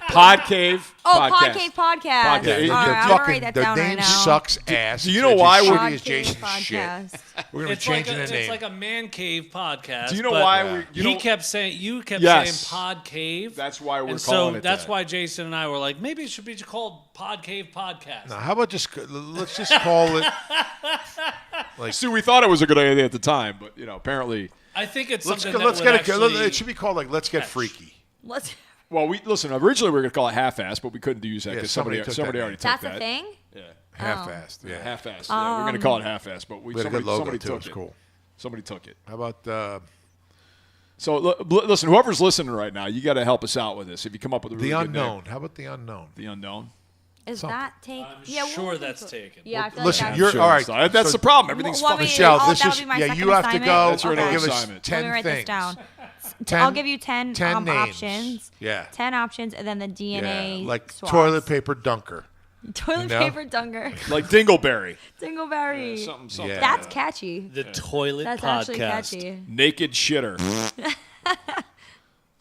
Pod Cave. Oh, podcast. Podcave Podcast. Podcast. Yeah, All right, their I'm gonna write that their down name right now. sucks ass. do you know why we're we're- shitty as Jason's shit? Podcast. We're gonna be changing the name. It's like a man cave podcast. Do you know but why we? You kept saying Yes. saying pod cave. That's why we're and calling so it that's that. why Jason and I were like, maybe it should be called Pod Cave Podcast. Now, how about let's just call it. So we thought it was a good idea at the time, but apparently. I think it's Let's something let's that get would it. actually, It should be called like Let's Get catch. Freaky. Let's. Well, originally we were going to call it half-assed, but we couldn't use that Yeah, because somebody somebody took that already name. took That's that. a thing. Yeah, Half-assed. Yeah. half-assed. Yeah, we're going to call it half-assed, but We had a good logo somebody too. took It's it. cool. Somebody took it. How about So listen, whoever's listening right now, you got to help us out with this. If you come up with a really The good name. Unknown? How about The Unknown? The unknown. Is Something. that take? I'm sure that's taken. Yeah, I feel Listen, like you're Sure, all right. so that's so- the problem. Everything's Well, fucking I mean, Michelle, oh, this that is would be my yeah. second You have to assignment? go. That's your and other give us assignment. 10 Let me write things. this down. 10 I'll give you 10, 10 names. options. Yeah. 10 options, and then the DNA. Yeah, like swabs. toilet paper dunker. Toilet you know? paper dunker. like Dingleberry. Dingleberry. Something. Yeah. That's catchy. The Toilet That's Podcast. actually catchy. Naked shitter. Oh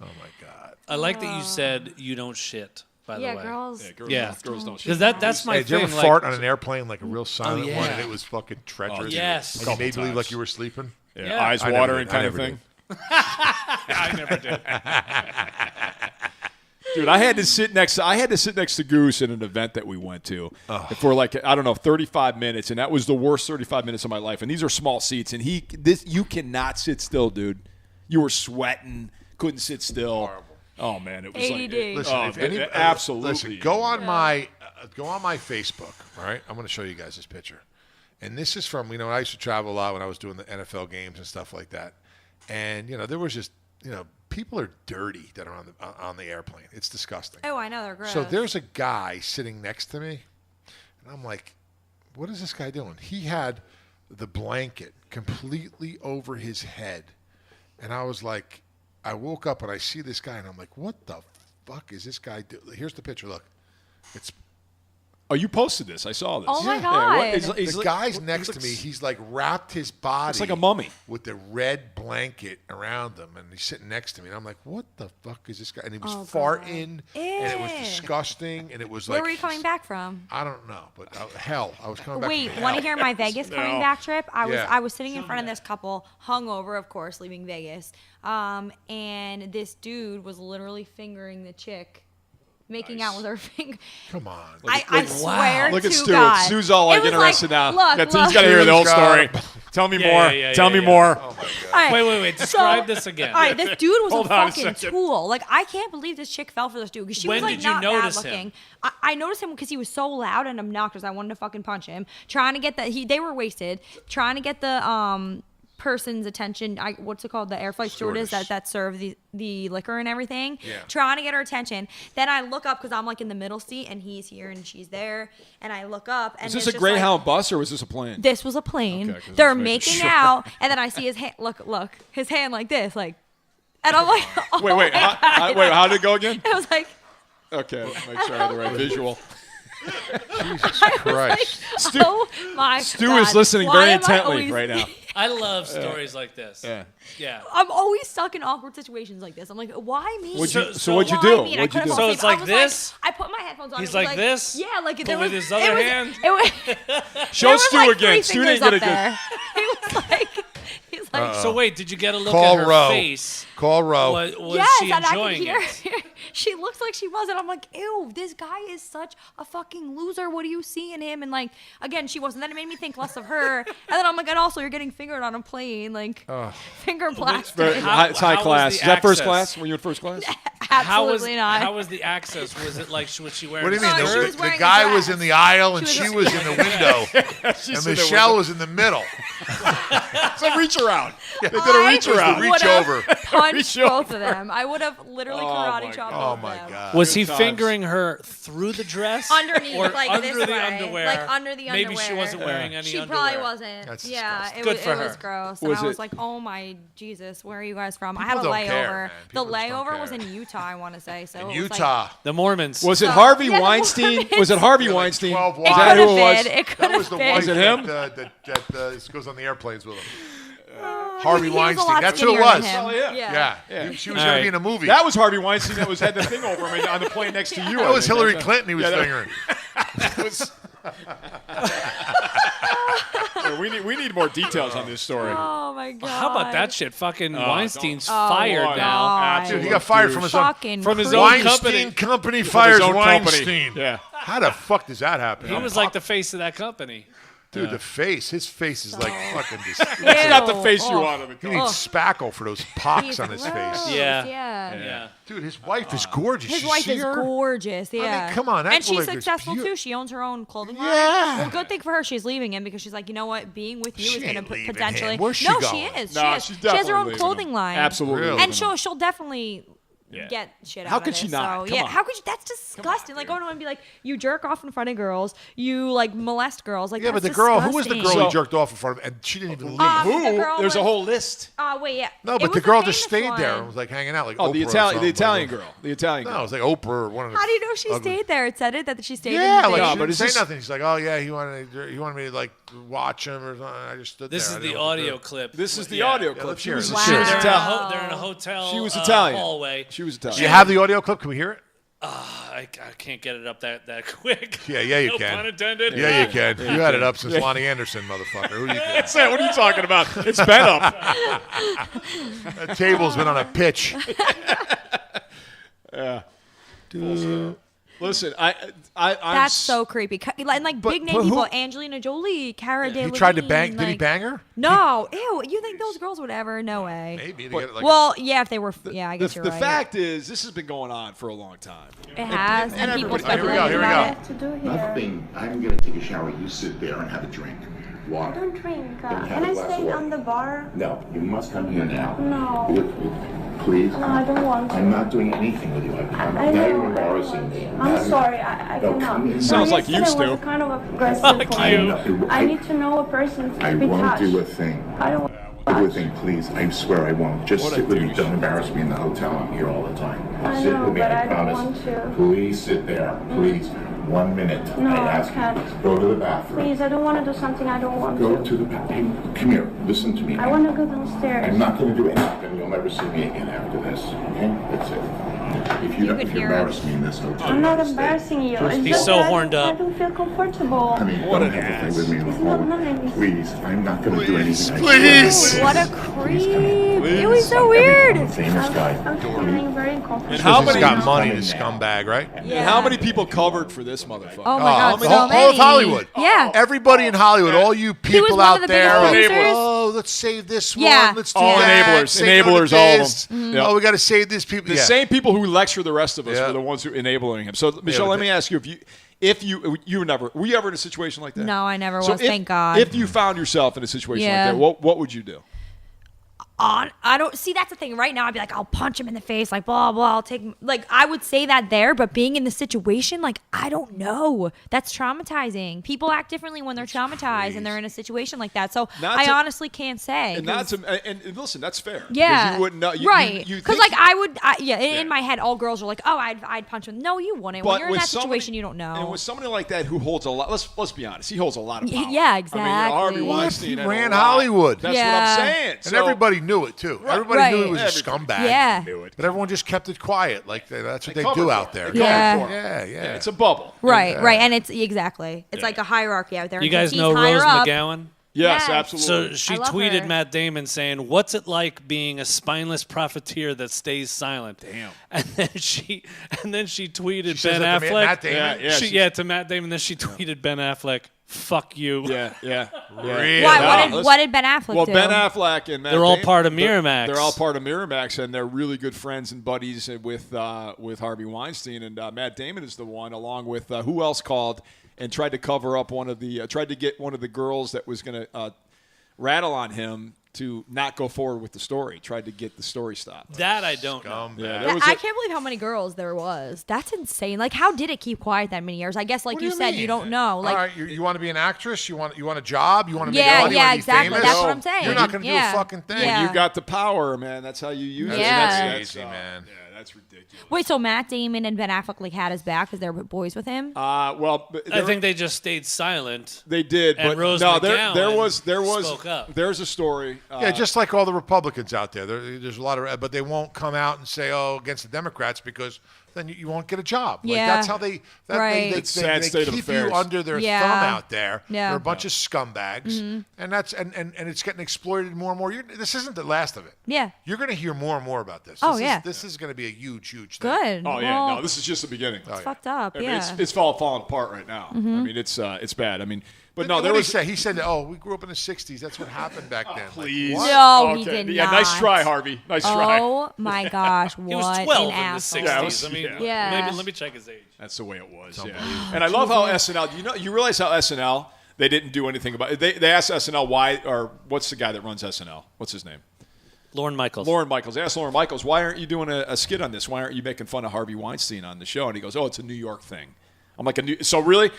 my god. I like that you said you don't shit. By Yeah, the way, girls. Yeah. girls don't shit. because that's my Hey, did you thing. ever like, fart on an airplane like a real silent yeah. one, and it was fucking treacherous? yes. And you made Couple believe like times. you were sleeping. Yeah, Yeah. eyes I never watering did. I kind of never thing. I never did. Dude, I had to sit next to Goose in an event that we went to for like, I don't know, 35 minutes, and that was the worst 35 minutes of my life. And these are small seats, and you cannot sit still, dude. You were sweating, couldn't sit still. Horrible. Oh man, it was ADD. Listen, absolutely. Listen, go on my Facebook. All right, I'm going to show you guys this picture, and this is from I used to travel a lot when I was doing the NFL games and stuff like that, and there was just people are dirty that are on the airplane. It's disgusting. Oh, I know, they're gross. So there's a guy sitting next to me, and I'm like, what is this guy doing? He had the blanket completely over his head, and I was like, I woke up and I see this guy, and I'm like, what the fuck is this guy doing? Here's the picture. Look. It's Oh, you posted this. I saw this. Oh, my God. the guy's next to me. He's like wrapped his body. It's like a mummy. With the red blanket around him, and he's sitting next to me. And I'm like, what the fuck is this guy? And he was farting, and it was disgusting, and it was like. Where were you coming back from? I don't know, but hell, I was coming back Wait, from want to hell. hear my Vegas coming back trip? I was sitting in front of this couple, hungover, of course, leaving Vegas, and this dude was literally fingering the chick. Making out with her finger. Come on. I swear Look to at Stu. God. Stu's all like It was interested now. Look, He's got to hear the whole story. Tell me more. Tell me more. Oh, my God. All right, Wait. Describe this again. All right, this dude was Hold a on a fucking second. tool. Like, I can't believe this chick fell for this dude because she When was like did you not notice bad looking. him? I noticed him because he was so loud and obnoxious. I wanted to fucking punch him. Trying to get they were wasted. Trying to get the person's attention. What's it called? The air flight stewardess that served the liquor and everything. Yeah. Trying to get her attention. Then I look up because I'm like in the middle seat and he's here and she's there. And I look up and Is this it's a just Greyhound bus or was this a plane? This was a plane. Okay, 'cause They're it's making making sure. out, and then I see his hand. Look, his hand like this, like, and I'm like, oh Wait, my God. wait, how did it go again? It was like, Okay, make sure I have the right visual. Jesus I was Christ. like, oh my Stu God. is listening Why very am I intently always- right now. I love stories like this. Yeah. I'm always stuck in awkward situations like this. I'm like, why me? So what'd you Why do? me? And What'd I you couldn't do? fall So asleep. it's like I was this? I put my headphones on. He's and it like was this? Yeah, like But there with was, his other hand? It was, Show there was Stu like again. 3 Stu didn't fingers get a up good. there. He was like, he's like, So wait, did you get a look Call at her Roe. face? Call Roe. Was yes, she and I could enjoying hear it? She looks like she was, and I'm like, ew, this guy is such a fucking loser. What do you see in him? And like, again, she wasn't. Then it made me think less of her. And then I'm like, and also you're getting fingered on a plane, like finger blasted. It's high how was class. the Is that first access? class? Were you in first class? Absolutely not. How was the access? Was it like was she wearing? What do you mean? No, she was The wearing a guy was dress. in the aisle and She she was- was in the window. And Michelle was in the middle. It's a reach around. They did a I reach around. Reach would've over. punched Reach both over. of them. I would have literally karate chopped Oh both my of them. God. Was he times. fingering her through the dress? Underneath, or like under this the way, underwear? like under the Maybe she underwear. wasn't wearing any She underwear. probably wasn't. That's yeah, disgusting. it Good was for it was her. gross. Was And I was it- like, oh my Jesus, where are you guys from? I had a People don't layover. care, man. The People just don't layover was care. in Utah, I want to say. So In it was like- Utah. The Mormons. Was it So- Harvey Yeah, the Weinstein? Mormons. Was it Harvey Yeah, like Weinstein? 12 Is that wives. who it Could've was? been. It That could was have the been. wife Was it him? that goes on the airplanes with him. Harvey He was a Weinstein. lot That's who it skinnier than was. him. Oh, yeah. Yeah. Yeah. She was All going right. to be in a movie. That was Harvey Weinstein that had the thing over him on the plane next to you. That I was think. Hillary Clinton he was Yeah, that- fingering. We need more details on this story. Oh my God. How about that shit? Fucking Weinstein's Oh, fired God. now. Dude, he got fired from his own. Fucking From his creep. own Weinstein company From fires his own company. Weinstein. Yeah. How the fuck does that happen? He was like the face of that company. Dude, the face. His face is like fucking That's not the Ew. face you Oh. wanted to He go. needs spackle for those pox He's on his gross. face. Yeah. Yeah. Dude, his wife is gorgeous. His You wife see is her? gorgeous. Yeah. come on, that and she's woman is successful beaut- too. She owns her own clothing line. Yeah. Well, good thing for her, she's leaving him because she's like, you know what, being with you She is going ain't to leaving potentially. him. Where's she no, going? she is. No, she is. she's She has her definitely own leaving clothing him. line. Absolutely. Really? And she'll definitely Yeah. get shit out How of could it. she not? So, Come yeah, on. how could you? That's disgusting. Like, going on and be like, you jerk off in front of girls, you like molest girls. Like, Yeah, but that's the girl, who was the disgusting. girl he jerked off in front of? And she didn't even leave. The girl There's a was- whole list. Wait, yeah. No, It but the was girl famous just stayed there one. and was like hanging out, like Oh, Oprah the or Italian something. girl. The Italian No, girl. it was like Oprah or one of the. How do you know she ugly- stayed there? It said it that she stayed. Yeah, in the like thing. she but didn't is say this- nothing. She's like, oh yeah, he wanted me to like watch him or something. I just stood This there. is I the didn't know what to audio do. clip. This is the Yeah. audio Yeah, clip. let's She hear was it. a Let's she hear was it. Italian. They're in a hotel. She was Italian. Hallway. She was Do Italian. you have the audio clip? Can we hear it? I can't get it up that quick. Yeah, you no can. pun intended. Yeah, you can. You had it up since Lonnie Anderson, motherfucker. Who you can? That's it. What are you talking about? It's been up. That table's been on a pitch. Yeah. Listen, I'm That's so creepy. And like big name people, Angelina Jolie, Cara Delevingne. He tried to bang. Like, Did he bang her? No, ew. You think those girls would ever? No way. Maybe. To get like Well, yeah, if they were. Yeah, I guess the you're right. fact is, this has been going on for a long time. It has, and people Here we go. speculate Here we about go. it. Nothing. I'm going to take a shower. You sit there and have a drink. Water. I don't drink. Then have Can a I glass stay of water. on the bar? No, you must come here now. No. Please. No, I don't want to. I'm not doing anything with you. I now know. you're embarrassing me. I'm sorry. I No, cannot. come in. Sounds like you, Yesterday Stu. was kind of aggressive for me. I need to know a person I to be won't touched. do a thing. I don't. Do a thing, please. I swear I won't. Just sit with me. Don't embarrass me in the hotel. I'm here all the time. I Sit know, with me. but I I don't promise. want to. Please sit there. Please. 1 minute. No, I I ask can't. you. Go to the bathroom. Please, I don't want to do something I don't want Go to. to the bathroom. Come here. Listen to me. I want to go downstairs. I'm not going to do anything. You'll never see me again after this. Okay? That's it. If you don't could if you hear embarrass me in this hotel, I'm not stay. embarrassing you. It's He's just so that horned up. I don't feel comfortable. I mean, don't have to play with me in the It's not hallway. nice. Please, I'm not going to do anything. Please. What a creep. Ew, he's so weird. I'm a famous guy. I'm feeling very uncomfortable. And how He's many? got money, Coming this now. scumbag, right? And how many people covered for this motherfucker? Oh my God, the so whole many. of Hollywood. Yeah. Everybody in Hollywood, all you He was people one out of the there. biggest producers. Oh, let's save this Yeah. one. Let's do All that. enablers. Say no to Enablers, all of this. them. Yep. Oh, we got to save these people. The Yeah. same people who lecture the rest of us Yeah. were the ones who enabling him. So, Michelle, but let me ask you: if you were never, were you ever in a situation like that? No, I never So was. if- Thank God. If you found yourself in a situation Yeah. like that, what would you do? I don't see, that's the thing. Right now, I'd be like, I'll punch him in the face, like blah blah. I'll take, like, I would say that there, but being in the situation, like, I don't know. That's traumatizing. People act differently when they're traumatized and they're in a situation like that. So Not I to- honestly can't say. And 'cause- and listen, that's fair. Because yeah, you wouldn't know. right? You Because think- like I would, in my head, all girls are like, oh, I'd punch him. No, you wouldn't. When you're in with that somebody- situation, you don't know. And with somebody like that who holds a lot, let's be honest, he holds a lot of power. Yeah, I mean, Harvey exactly. Weinstein He had a ran lot. Hollywood. That's Yeah. what I'm saying. And So- everybody knew it, too. Everybody Right. knew he was a Everybody scumbag. Yeah. knew it. But everyone just kept it quiet. Like, that's what they covered do for out it. there. They Yeah. covered for it. Yeah, yeah. It's a bubble. Right, right, and it's exactly. It's Yeah. like a hierarchy out there. You and guys he's know higher Rose up. McGowan? Yes, Yes. absolutely. So she I love tweeted her. Matt Damon saying, "What's it like being a spineless profiteer that stays silent?" Damn. And then she tweeted says Ben that to Affleck. Matt Damon? Yeah, To Matt Damon. Then she tweeted Ben Affleck, "Fuck you." yeah. Really? Why? No, What did Ben Affleck Well, do? Ben Affleck and Matt They're all Damon, part of Miramax. They're all part of Miramax, and they're really good friends and buddies with Harvey Weinstein. And Matt Damon is the one, along with who else called and tried to cover up tried to get one of the girls that was going to rattle on him to not go forward with the story. Tried to get the story stopped. That I don't know. Yeah, Yeah, I can't believe how many girls there was. That's insane. Like, how did it keep quiet that many years? I guess, like What do you you said, mean? you don't know. Like, all right, you want to be an actress? You want a job? You want to Yeah, make money? You yeah, wanna be exactly. famous? That's what I'm saying. You're not going to do Yeah. a fucking thing. Yeah. You got the power, man. That's how you use it. Yeah. That's Crazy, man. Yeah, that's ridiculous. wait, so Matt Damon and Ben Affleck like had his back because they were boys with him? Well, I think they just stayed silent. they did, And but Rose no, McGowan there was spoke up. There's a story. Yeah, just like all the Republicans out there. There's a lot of, but they won't come out and say, "Oh, against the Democrats," because then you won't get a job. Like, Yeah. that's how they. Right. They It's sad they state of keep affairs. you under their Yeah. thumb out there. Yeah. They're a bunch of scumbags, and that's and it's getting exploited more and more. This isn't the last of it. Yeah. You're going to hear more and more about this. Oh, This yeah. This is going to be a huge thing. Good. Oh yeah, Well, no, this is just the beginning. it's fucked up. I mean, Yeah. it's falling apart right now. I mean, it's bad. I mean, but no, What there did was. he say? He said, "Oh, we grew up in the '60s. That's what happened back then." Like, Please. what? No, he did Yeah, not. nice try, Harvey. Nice try. Oh my gosh, what He was 12 an in the asshole. 60s. Yeah, it was- I mean, yeah. maybe let me check his age. That's the way it was. Yeah. And I love how SNL. You realize how SNL they didn't do anything about it. They asked SNL why, or what's the guy that runs SNL? What's his name? Lauren Michaels. Lauren Michaels. They asked Lauren Michaels, why aren't you doing a skit on this? Why aren't you making fun of Harvey Weinstein on the show? And he goes, oh, it's a New York thing. I'm like, so really?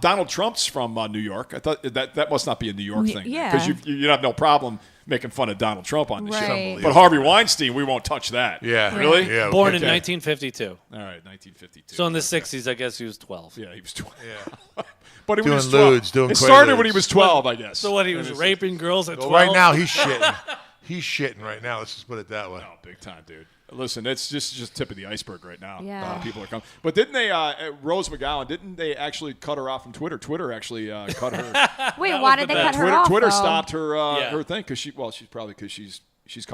Donald Trump's from New York. I thought that must not be a New York thing. yeah. Because you have no problem making fun of Donald Trump on the Right. show. But Harvey Weinstein, we won't touch that. Yeah. Really? Yeah. Born in Okay. 1952. All right, 1952. So in the 60s, I guess he was 12. Yeah, he was 12. Yeah. But he Doing was 12. lewds, doing it started when he quaaludes. was 12, I guess. So what, he was raping girls at Well, 12? right now he's shitting. He's shitting right now. Let's just put it that way. Oh, big time, dude. Listen, it's just tip of the iceberg right now. Yeah. People are coming. But didn't they, Rose McGowan, didn't they actually cut her off from Twitter? Twitter actually cut her. Wait, why did they cut her Twitter, off? Twitter though? stopped her Yeah. her thing because she's probably because she's She's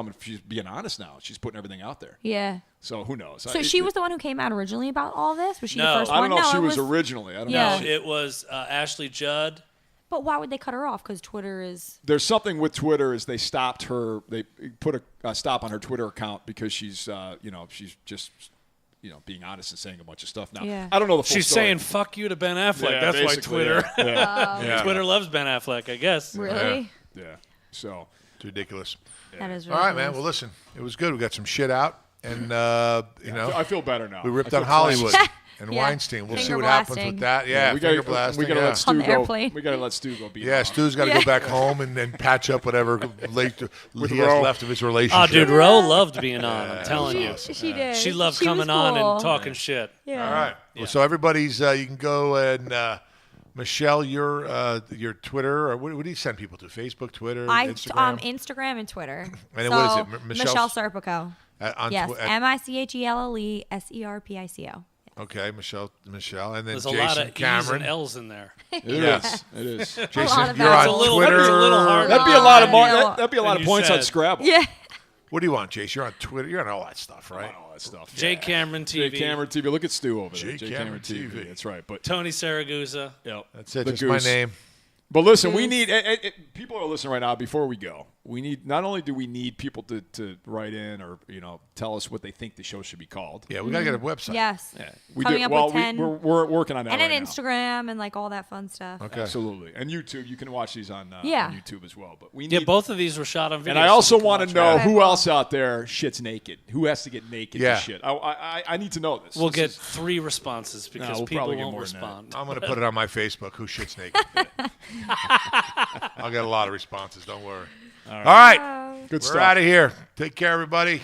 being honest now. She's putting everything out there. Yeah. So who knows? So she was the one who came out originally about all this? Was she the first I one? don't know if she it was originally. I don't No, know. it was Ashley Judd. But why would they cut her off? Because Twitter is... There's something with Twitter is they stopped her. They put a stop on her Twitter account because she's she's just being honest and saying a bunch of stuff now. Yeah. I don't know the full She's story. saying "fuck you" to Ben Affleck. Yeah, That's why basically, Twitter. Yeah. Twitter loves Ben Affleck, I guess. Really? Yeah. So It's ridiculous. That is All right, man. ridiculous. Well, listen, it was good. We got some shit out, and I feel better now. we ripped I on feel Hollywood cleansed. and Yeah. Weinstein. We'll see Finger what happens blasting. with that. Yeah, we finger gotta blasting. let yeah. Stu On the go. airplane. We gotta let Stu go. Beat Yeah, him up. Stu's got to go back home and patch up whatever he has Ro. left of his relationship. Oh, dude, Ro loved being on. I'm telling you. She did. She loved She was coming on cool. and talking shit. Yeah. All right. Well, so everybody's, you can go and Michelle, your Twitter, or what do you send people to? Facebook, Twitter, Instagram? Instagram and Twitter. And then so, what is it? Michelle Serpico. Yes, MICHELLESERPICO. Okay, Michelle, and then There's a Jason lot of E's Cameron. and L's in there. It Yes. is. Jason, lot of you're that. on That'd be Twitter. a little hard. That'd be a lot of Yeah. that'd be a lot of you points on said. Scrabble. Yeah. What do you want, Jason? You're on Twitter. You're on all that stuff, right? All that stuff. J. Cameron TV. J. Cameron TV. Look at Stu over there. J. J. Cameron Cameron TV. TV. That's right. But Tony Saragusa. yep. That's it. The Just my Goose. name. But listen, we need people are listening right now. Before we go, we need not only do we need people to write in or tell us what they think the show should be called. Yeah, we gotta get a website. Yes. Yeah, we Coming do. up Well, with 10. we're working on that And right an now. Instagram and like all that fun stuff. Okay. Absolutely, and YouTube. You can watch these on Yeah. YouTube as well. But we Yeah, need. both of these were shot on video. And I also so we can want to watch know that. who else out there shits naked. Who has to get naked Yeah. to shit? I need to know this. We'll This get is- 3 responses because we'll people probably get won't more than that. respond. I'm gonna put it on my Facebook. Who shits naked? I'll get a lot of responses. Don't worry. All right. Good We're stuff. out of here. Take care, everybody,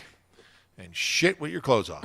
and shit with your clothes off.